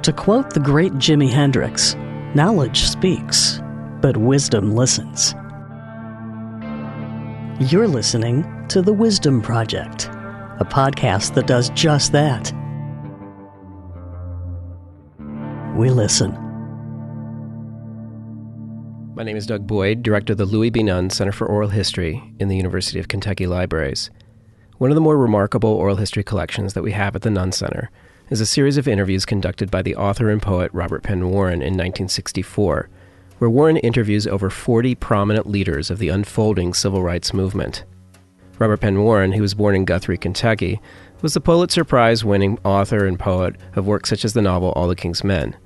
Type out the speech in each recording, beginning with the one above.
To quote the great Jimi Hendrix, knowledge speaks, but wisdom listens. You're listening to The Wisdom Project, a podcast that does just that. We listen. My name is Doug Boyd, director of the Louis B. Nunn Center for Oral History in the University of Kentucky Libraries. One of the more remarkable oral history collections that we have at the Nunn Center is a series of interviews conducted by the author and poet Robert Penn Warren in 1964, where Warren interviews over 40 prominent leaders of the unfolding civil rights movement. Robert Penn Warren, who was born in Guthrie, Kentucky, was the Pulitzer Prize-winning author and poet of works such as the novel All the King's Men.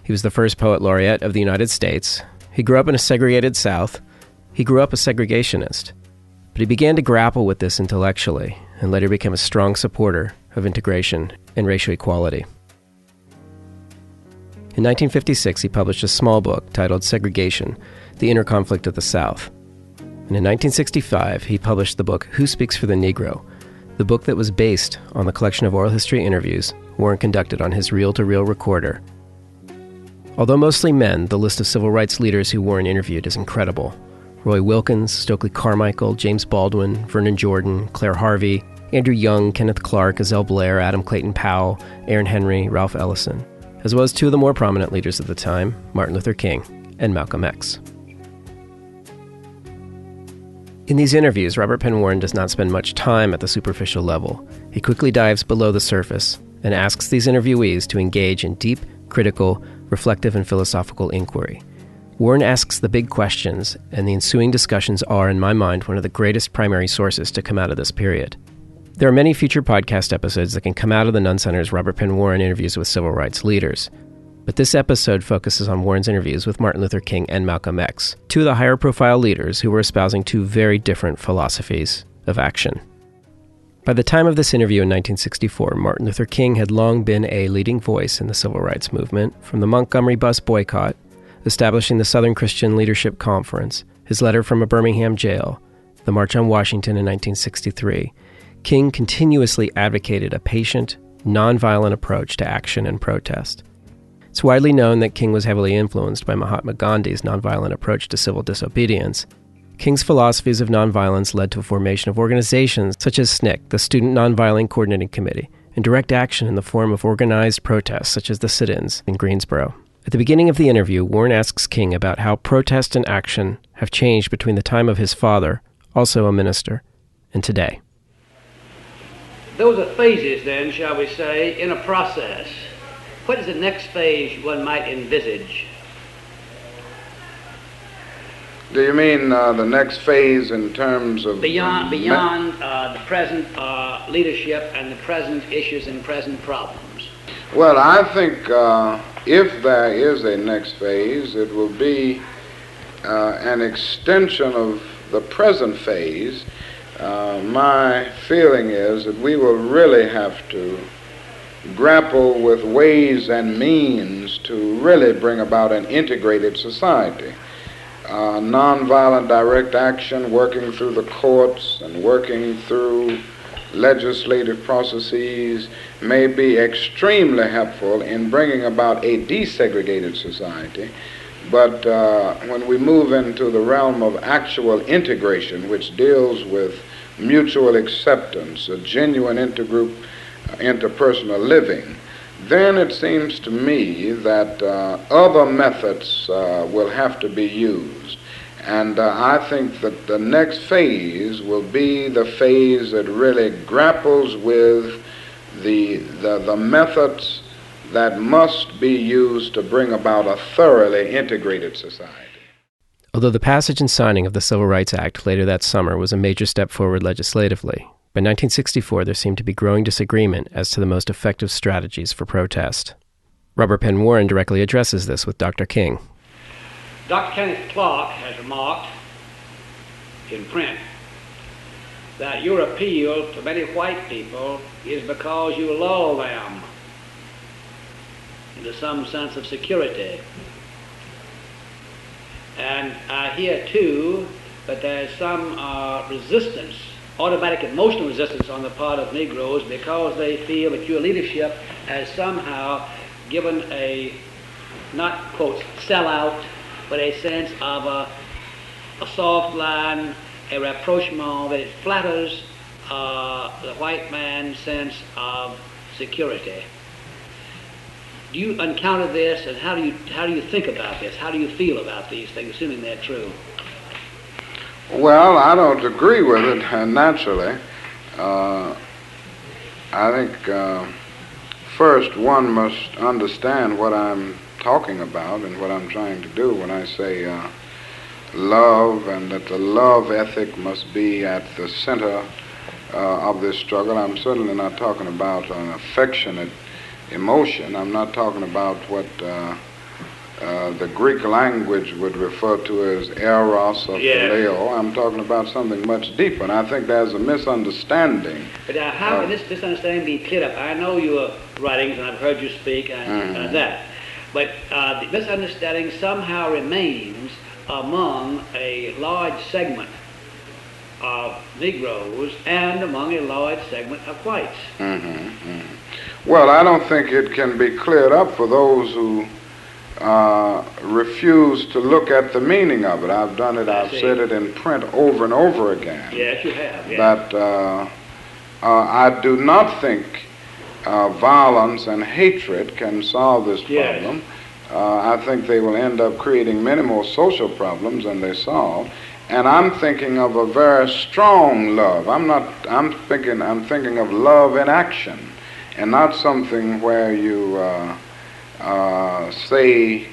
He was the first poet laureate of the United States. He grew up in a segregated South. He grew up a segregationist. But he began to grapple with this intellectually and later became a strong supporter of integration and racial equality. In 1956, he published a small book titled Segregation, The Inner Conflict of the South. And in 1965, he published the book Who Speaks for the Negro, the book that was based on the collection of oral history interviews Warren conducted on his reel-to-reel recorder. Although mostly men, the list of civil rights leaders who Warren interviewed is incredible. Roy Wilkins, Stokely Carmichael, James Baldwin, Vernon Jordan, Claire Harvey, Andrew Young, Kenneth Clark, Azelle Blair, Adam Clayton Powell, Aaron Henry, Ralph Ellison, as well as two of the more prominent leaders of the time, Martin Luther King and Malcolm X. In these interviews, Robert Penn Warren does not spend much time at the superficial level. He quickly dives below the surface and asks these interviewees to engage in deep, critical, reflective, and philosophical inquiry. Warren asks the big questions, and the ensuing discussions are, in my mind, one of the greatest primary sources to come out of this period. There are many future podcast episodes that can come out of the Nunn Center's Robert Penn Warren interviews with civil rights leaders. But this episode focuses on Warren's interviews with Martin Luther King and Malcolm X, two of the higher-profile leaders who were espousing two very different philosophies of action. By the time of this interview in 1964, Martin Luther King had long been a leading voice in the civil rights movement, from the Montgomery bus boycott, establishing the Southern Christian Leadership Conference, his letter from a Birmingham jail, the March on Washington in 1963. King continuously advocated a patient, nonviolent approach to action and protest. It's widely known that King was heavily influenced by Mahatma Gandhi's nonviolent approach to civil disobedience. King's philosophies of nonviolence led to a formation of organizations such as SNCC, the Student Nonviolent Coordinating Committee, and direct action in the form of organized protests such as the sit-ins in Greensboro. At the beginning of the interview, Warren asks King about how protest and action have changed between the time of his father, also a minister, and today. Those are phases then, shall we say, in a process. What is the next phase one might envisage? Do you mean the next phase in terms of... Beyond the present leadership and the present issues and present problems? Well, I think if there is a next phase, it will be an extension of the present phase. My feeling is that we will really have to grapple with ways and means to really bring about an integrated society. Nonviolent direct action, working through the courts and working through legislative processes may be extremely helpful in bringing about a desegregated society. But when we move into the realm of actual integration, which deals with mutual acceptance, a genuine intergroup, interpersonal living, then it seems to me that other methods will have to be used. And I think that the next phase will be the phase that really grapples with the methods that must be used to bring about a thoroughly integrated society. Although the passage and signing of the Civil Rights Act later that summer was a major step forward legislatively, by 1964 there seemed to be growing disagreement as to the most effective strategies for protest. Robert Penn Warren directly addresses this with Dr. King. Dr. Kenneth Clark has remarked in print that your appeal to many white people is because you lull them into some sense of security. And I hear too that there's some resistance, automatic emotional resistance on the part of Negroes because they feel that your leadership has somehow given a, not, quote, sellout, but a sense of a soft line, a rapprochement, that it flatters the white man's sense of security. Do you encounter this, and how do you think about this? How do you feel about these things, assuming they're true? Well, I don't agree with it, naturally. I think first one must understand what I'm talking about and what I'm trying to do when I say love, and that the love ethic must be at the center of this struggle. I'm certainly not talking about an affectionate emotion. I'm not talking about what the Greek language would refer to as eros or phileo. I'm talking about something much deeper, and I think there's a misunderstanding. But how can this misunderstanding be cleared up? I know your writings, and I've heard you speak, and that. But the misunderstanding somehow remains among a large segment of Negroes and among a large segment of whites. Well, I don't think it can be cleared up for those who refuse to look at the meaning of it. I've done it, I've said it in print over and over again. Yes, you have. Yeah. That I do not think violence and hatred can solve this problem. I think they will end up creating many more social problems than they solve. And I'm thinking of a very strong love. I'm thinking of love in action, and not something where you say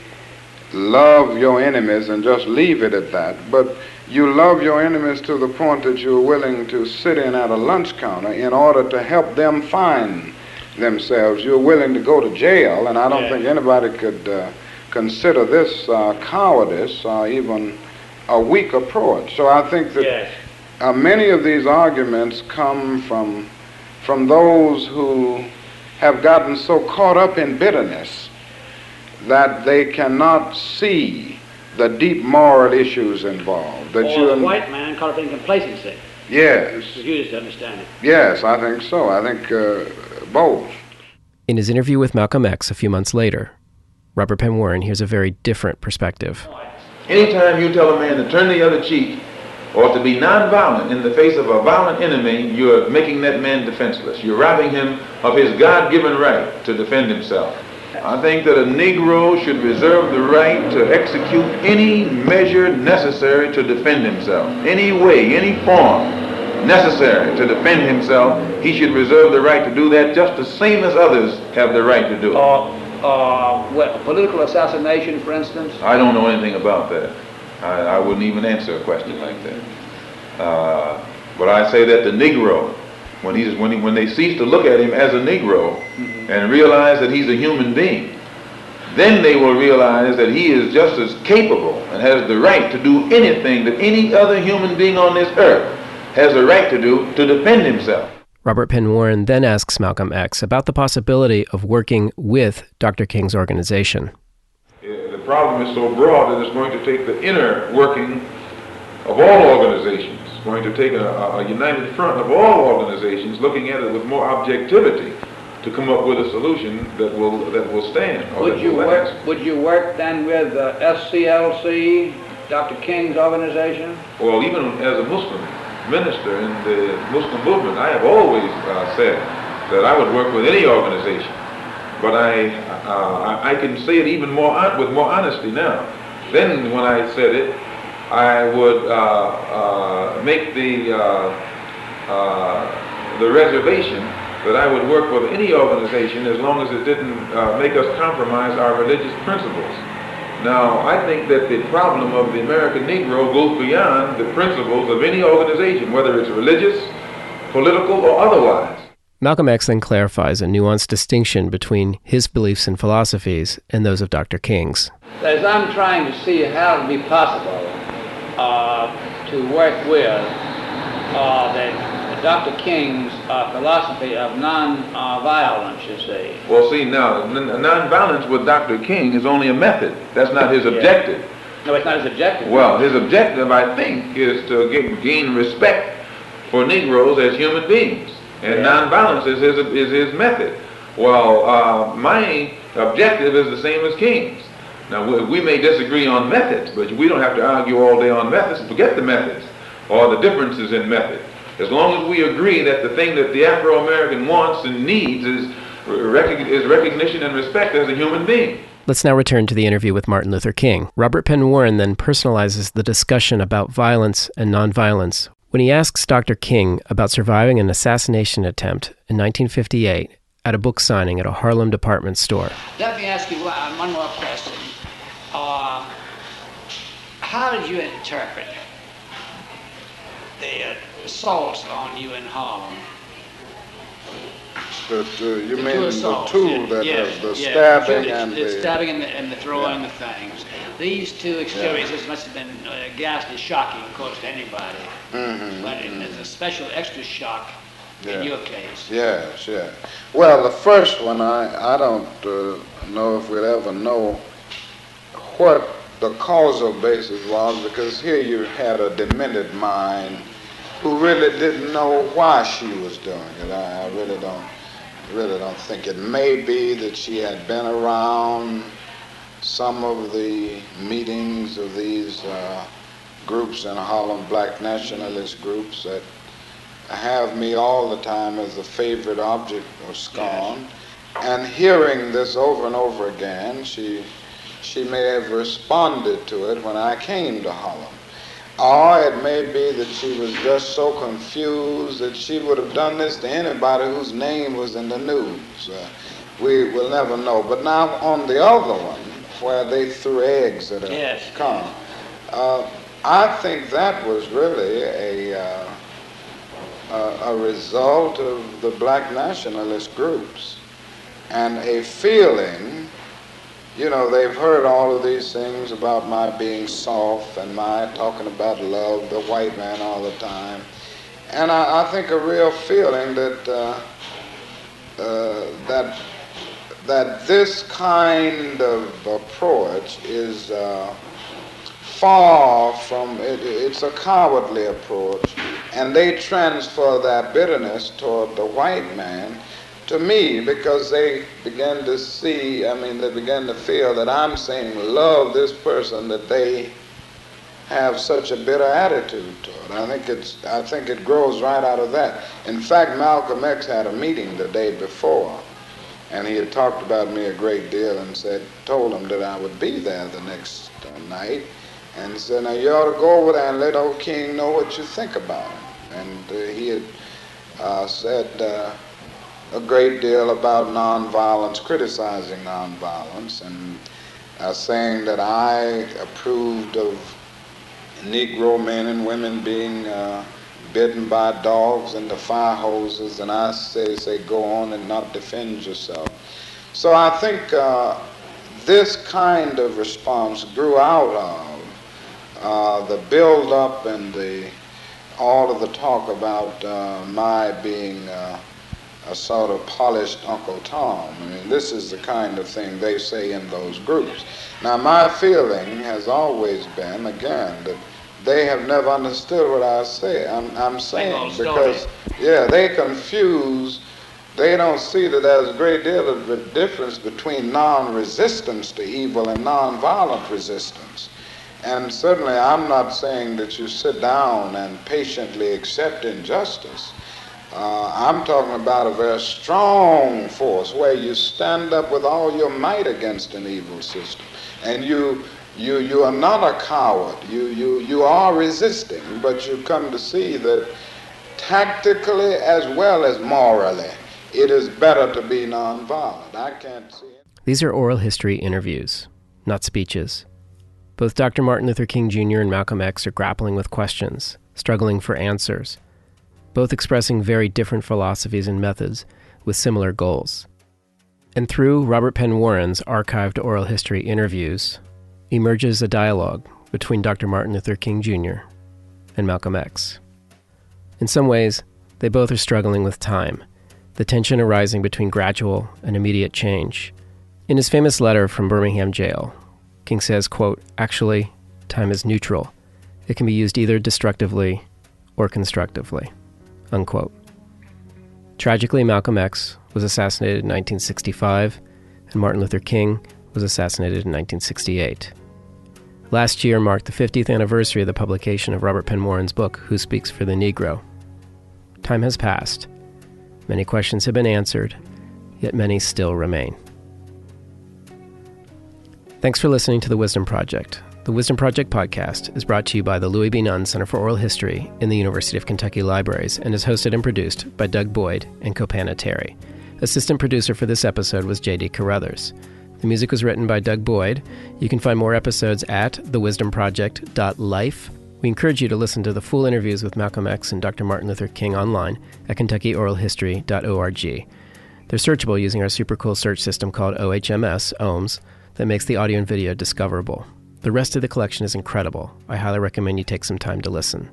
love your enemies and just leave it at that. But you love your enemies to the point that you're willing to sit in at a lunch counter in order to help them find themselves. You're willing to go to jail, and I don't think anybody could consider this cowardice or even a weak approach. So I think that many of these arguments come from those who have gotten so caught up in bitterness that they cannot see the deep moral issues involved. That or the white man caught up in complacency. Yes. You just understand it. Yes, I think so. I think both. In his interview with Malcolm X a few months later, Robert Penn Warren hears a very different perspective. Anytime you tell a man to turn the other cheek or to be nonviolent in the face of a violent enemy, you're making that man defenseless. You're robbing him of his God-given right to defend himself. I think that a Negro should reserve the right to execute any measure necessary to defend himself. Any way, any form necessary to defend himself, he should reserve the right to do that just the same as others have the right to do it. Political assassination, for instance? I don't know anything about that. I wouldn't even answer a question like that. But I say that the Negro, when they cease to look at him as a Negro and realize that he's a human being, then they will realize that he is just as capable and has the right to do anything that any other human being on this earth has a right to do to defend himself. Robert Penn Warren then asks Malcolm X about the possibility of working with Dr. King's organization. The problem is so broad that it's going to take the inner working of all organizations. It's going to take a united front of all organizations looking at it with more objectivity to come up with a solution that will stand. Would you work then with SCLC, Dr. King's organization? Well, even as a Muslim minister in the Muslim movement, I have always said that I would work with any organization. But I can say it even more with more honesty now. Then when I said it, I would make the reservation that I would work with any organization as long as it didn't make us compromise our religious principles. Now, I think that the problem of the American Negro goes beyond the principles of any organization, whether it's religious, political, or otherwise. Malcolm X then clarifies a nuanced distinction between his beliefs and philosophies and those of Dr. King's. As I'm trying to see how it would be possible to work with Dr. King's philosophy of non-violence, you see. Well, see, now, non-violence with Dr. King is only a method. That's not his objective. No, it's not his objective. Well, his objective, I think, is to gain respect for Negroes as human beings. And non-violence is his method. Well, my objective is the same as King's. Now, we may disagree on methods, but we don't have to argue all day on methods. Forget the methods or the differences in method. As long as we agree that the thing that the Afro-American wants and needs is recognition and respect as a human being. Let's now return to the interview with Martin Luther King. Robert Penn Warren then personalizes the discussion about violence and nonviolence when he asks Dr. King about surviving an assassination attempt in 1958 at a book signing at a Harlem department store. Let me ask you one more question. How did you interpret the assaults on you in Harlem? You mean the two, the stabbing and the stabbing and the throwing the things. These two experiences must have been ghastly shocking, of course, to anybody. Mm-hmm. But it's a special extra shock in your case. Yes. Well, the first one, I don't know if we'd ever know what the causal basis was, because here you had a demented mind who really didn't know why she was doing it. I really don't think. It may be that she had been around some of the meetings of these groups in Harlem, black nationalist groups that have me all the time as a favorite object of scorn. Yes. And hearing this over and over again, she may have responded to it when I came to Harlem. Or it may be that she was just so confused that she would have done this to anybody whose name was in the news. We will never know. But now on the other one, where they threw eggs at a car, I think that was really a result of the black nationalist groups and a feeling. You know, they've heard all of these things about my being soft and my talking about love, the white man all the time. And I think a real feeling that that this kind of approach is far from, it's a cowardly approach. And they transfer that bitterness toward the white man to me, because they began to see, they began to feel that I'm saying love this person that they have such a bitter attitude toward. I think it grows right out of that. In fact, Malcolm X had a meeting the day before, and he had talked about me a great deal and told him that I would be there the next night, and said, now you ought to go over there and let old King know what you think about him. And he had said a great deal about nonviolence, criticizing nonviolence, and saying that I approved of Negro men and women being bitten by dogs and the fire hoses, and I say go on and not defend yourself. So I think this kind of response grew out of the build-up and all of the talk about my being a sort of polished Uncle Tom. This is the kind of thing they say in those groups. Now, my feeling has always been, again, that they have never understood what I say. I'm saying, because, they confuse. They don't see that there's a great deal of the difference between non-resistance to evil and non-violent resistance. And certainly, I'm not saying that you sit down and patiently accept injustice. I'm talking about a very strong force where you stand up with all your might against an evil system. And you are not a coward. You are resisting, but you come to see that tactically as well as morally, it is better to be nonviolent. I can't see it. These are oral history interviews, not speeches. Both Dr. Martin Luther King Jr. and Malcolm X are grappling with questions, struggling for answers, both expressing very different philosophies and methods with similar goals. And through Robert Penn Warren's archived oral history interviews emerges a dialogue between Dr. Martin Luther King Jr. and Malcolm X. In some ways, they both are struggling with time, the tension arising between gradual and immediate change. In his famous letter from Birmingham jail, King says, quote, "Actually, time is neutral. It can be used either destructively or constructively," unquote. Tragically, Malcolm X was assassinated in 1965, and Martin Luther King was assassinated in 1968. Last year marked the 50th anniversary of the publication of Robert Penn Warren's book, Who Speaks for the Negro? Time has passed. Many questions have been answered, yet many still remain. Thanks for listening to The Wisdom Project. The Wisdom Project podcast is brought to you by the Louis B. Nunn Center for Oral History in the University of Kentucky Libraries and is hosted and produced by Doug Boyd and Copanna Terry. Assistant producer for this episode was J.D. Carruthers. The music was written by Doug Boyd. You can find more episodes at thewisdomproject.life. We encourage you to listen to the full interviews with Malcolm X and Dr. Martin Luther King online at KentuckyOralHistory.org. They're searchable using our super cool search system called OHMS, OHMS, that makes the audio and video discoverable. The rest of the collection is incredible. I highly recommend you take some time to listen.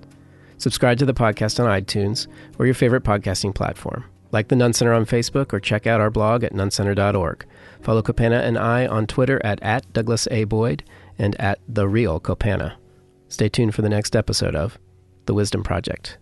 Subscribe to the podcast on iTunes or your favorite podcasting platform. Like the Nunn Center on Facebook or check out our blog at nunncenter.org. Follow Copanna and I on Twitter at Douglas A. Boyd and at The Real Copanna. Stay tuned for the next episode of The Wisdom Project.